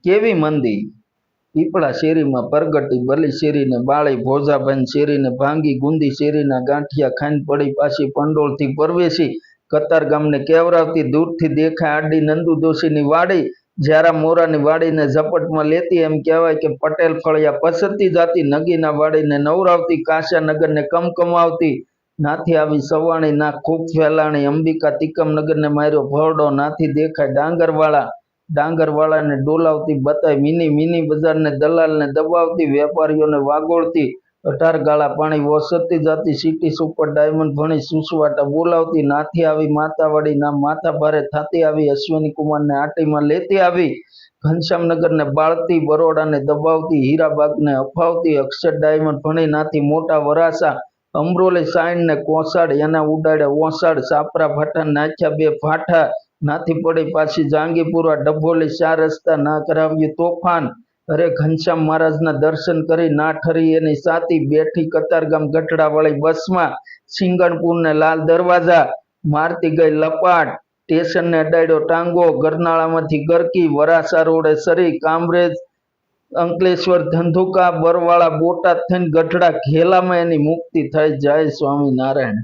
કેવી મંદી પીપળા શેરીમાં પરગટી બલી શેરીને બાળી ભોજાભાઈ શેરીને ભાંગી ગુંદી શેરીના ગાંઠિયા ખાઈને પડી પાછી પંડોળથી પરવેશી કતાર ગામને કેવરાવતી દૂરથી દેખાય આડી નંદુ દોશીની વાડી જ્યારા મોરાની વાડીને ઝપટમાં લેતી એમ કહેવાય કે પટેલ ફળિયા પસરતી જાતી નગીના વાડીને નવરાવતી કાશા નગરને કમકમાવતી નાથી આવી સવાણી ના ખૂબ ફેલાણી અંબિકા તિકમનગરને માર્યો ભરડો નાથી દેખાય ડાંગરવાળાને ડોલાવતી બતાય મીની બજારને દલાલને દબાવતી વેપારીઓને વાગોળતી 18 ગાળા પાણી ઓસરતી જાતી સિટી સુપર ડાયમંડ ભણી સુસવાટા બોલાવતી નાથી આવી માતાવાડી ના માથા ભારે થાતી આવી અશ્વિની કુમારને આટીમાં લેતી આવી ઘનશ્યામનગરને બાળતી બરોડાને દબાવતી હીરાબાગને અફાવતી અક્ષર ડાયમંડ ભણી નાથી મોટા વરાસા અમરોલી સાઈન ને કોસાડ એના ઉડાડે ઓસાડ સાપરા ભાઠા નાખ્યા 2 ફાઠા નાથી પડી પાછી જાંગીપુરા ડભોલી 4 રસ્તા ના કરાવ્યું તોફાન અરે ઘનશ્યામ મહારાજના દર્શન કરી ના ઠરી એની સાતી બેઠી કતારગામ ગઢડા વાળી બસમાં સિંગણપુર ને લાલ દરવાજા મારતી ગઈ લપાટ સ્ટેશનને અડાડ્યો ટાંગો ગરનાળામાંથી ગરકી વરાસા રોડે સરી કામરેજ અંકલેશ્વર ધંધુકા બરવાળા બોટાદ થઈને ગઢડા ઘેલામાં એની મુક્તિ થઈ. જય સ્વામિનારાયણ.